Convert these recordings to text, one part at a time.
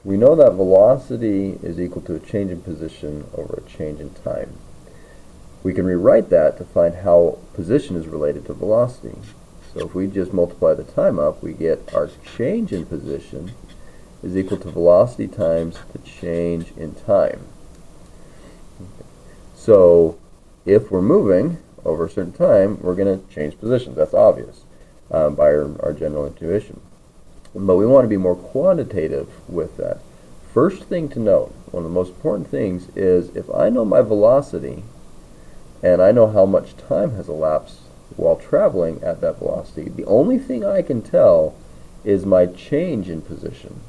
we know that velocity is equal to a change in position over a change in time. We can rewrite that to find how position is related to velocity. So if we just multiply the time up, we get our change in position is equal to velocity times the change in time. So if we're moving over a certain time, we're going to change positions. That's obvious by our general intuition. But we want to be more quantitative with that. First thing to note, one of the most important things is if I know my velocity and I know how much time has elapsed while traveling at that velocity, the only thing I can tell is my change in position.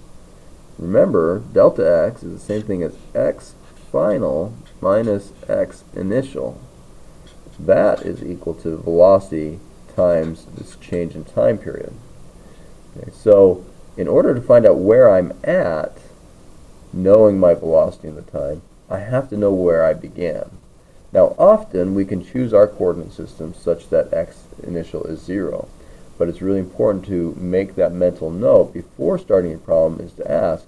Remember, delta x is the same thing as x final minus x initial. That is equal to velocity times this change in time period. Okay, so in order to find out where I'm at, knowing my velocity and the time, I have to know where I began. Now often we can choose our coordinate system such that x initial is 0, but it's really important to make that mental note before starting a problem is to ask,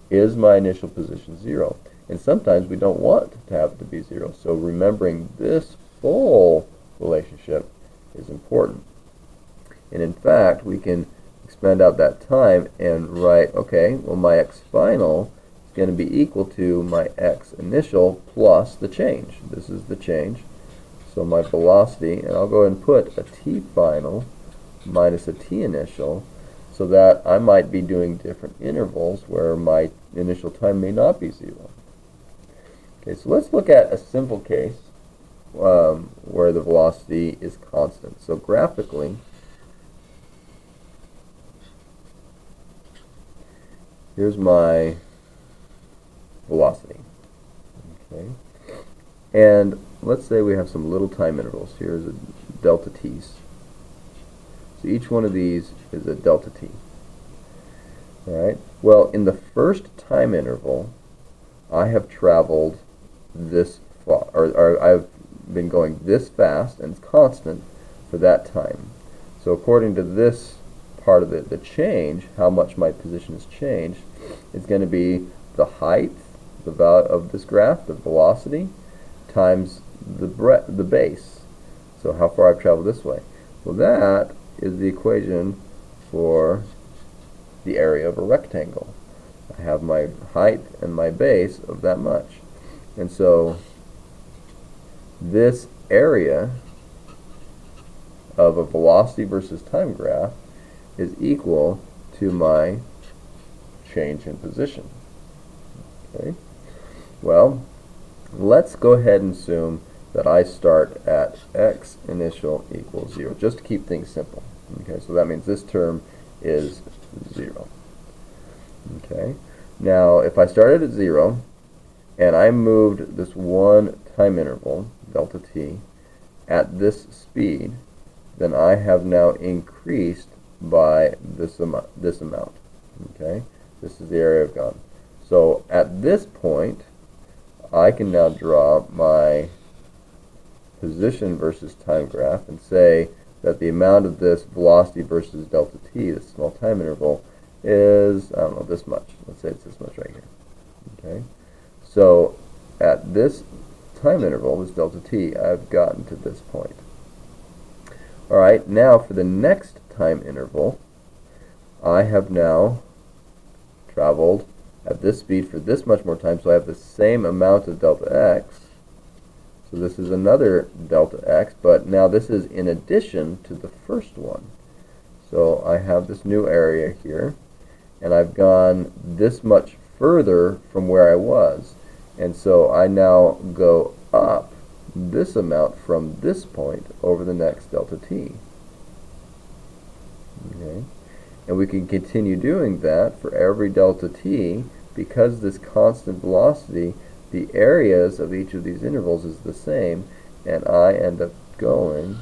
is my initial position 0? And sometimes we don't want to have it to be 0, so remembering this full relationship is important. And in fact, we can expand out that time and write, okay, well my x final is going to be equal to my x initial plus the change. This is the change. So my velocity, and I'll go ahead and put a t final minus a t initial, so that I might be doing different intervals where my initial time may not be 0. Okay, so let's look at a simple case where the velocity is constant. So graphically, here's my velocity. Okay, and let's say we have some little time intervals. Here's a delta t's. So each one of these is a delta t. Alright, well in the first time interval I have traveled this far, or I've been going this fast and it's constant for that time. So according to this part of the change, how much my position has changed, it's going to be the height, the value of this graph, the velocity, times the base. So how far I've traveled this way. Well, that is the equation for the area of a rectangle. I have my height and my base of that much. And so this area of a velocity versus time graph is equal to my change in position. Okay. Well, let's go ahead and assume that I start at x initial equals 0, just to keep things simple. Okay, so that means this term is 0. Okay, now if I started at 0 and I moved this one time interval, delta t, at this speed, then I have now increased by this amount. Okay, this is the area I've gone. So at this point, I can now draw my position versus time graph and say that the amount of this velocity versus delta t, this small time interval, is, I don't know, this much. Let's say it's this much right here. Okay, so at this time interval, this delta t, I've gotten to this point. Alright, now for the next time interval, I have now traveled at this speed for this much more time, so I have the same amount of delta x. So this is another delta x, but now this is in addition to the first one. So I have this new area here, and I've gone this much further from where I was. And so I now go up this amount from this point over the next delta t. Okay. And we can continue doing that for every delta t, because this constant velocity, the areas of each of these intervals is the same, and I end up going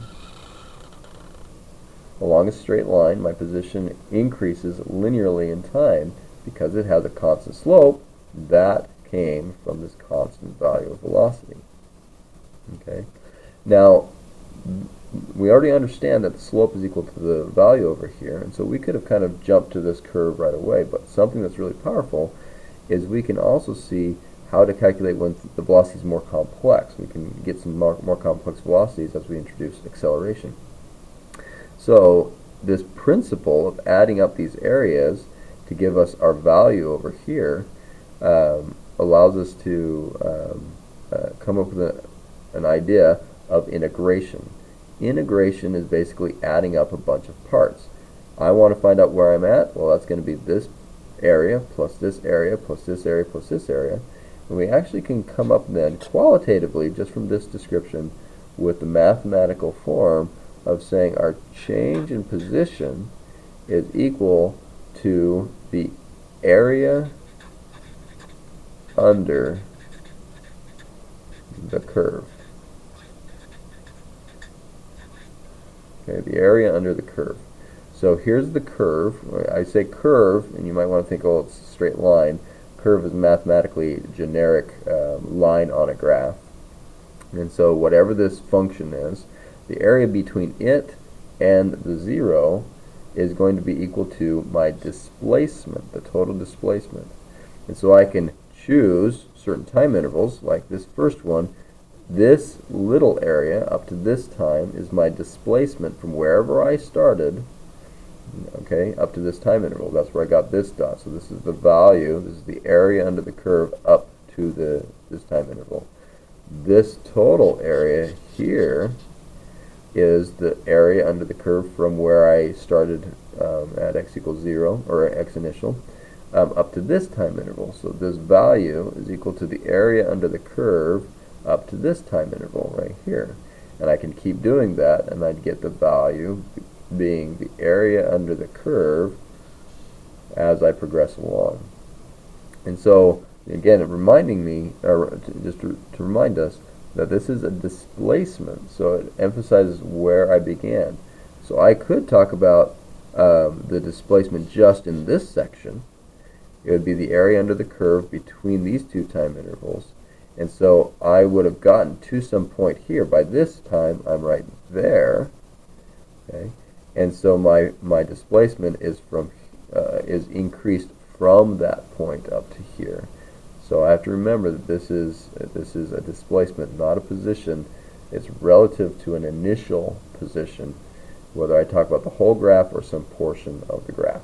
along a straight line. My position increases linearly in time because it has a constant slope that came from this constant value of velocity. Okay. Now, we already understand that the slope is equal to the value over here, and so we could have kind of jumped to this curve right away, but something that's really powerful is we can also see how to calculate when the velocity is more complex. We can get some more complex velocities as we introduce acceleration. So this principle of adding up these areas to give us our value over here allows us to come up with an idea of integration. Integration is basically adding up a bunch of parts. I want to find out where I'm at. Well, that's going to be this area plus this area plus this area plus this area. And we actually can come up then qualitatively, just from this description, with the mathematical form of saying our change in position is equal to the area under the curve. Okay, the area under the curve. So here's the curve. I say curve, and you might want to think, oh, it's a straight line. Curve is mathematically generic line on a graph. And so whatever this function is, the area between it and the 0 is going to be equal to my displacement, the total displacement. And so I can choose certain time intervals, like this first one. This little area up to this time is my displacement from wherever I started, okay, up to this time interval. That's where I got this dot. So this is the value, this is the area under the curve up to this time interval. This total area here is the area under the curve from where I started at x equals 0, or x initial, up to this time interval. So this value is equal to the area under the curve up to this time interval right here. And I can keep doing that, and I'd get the value being the area under the curve as I progress along. And so, again, reminding me, just to remind us, that this is a displacement, so it emphasizes where I began. So I could talk about the displacement just in this section. It would be the area under the curve between these two time intervals. And so I would have gotten to some point here. By this time, I'm right there. Okay, and so my displacement is increased from that point up to here. So I have to remember that this is a displacement, not a position. It's relative to an initial position, whether I talk about the whole graph or some portion of the graph.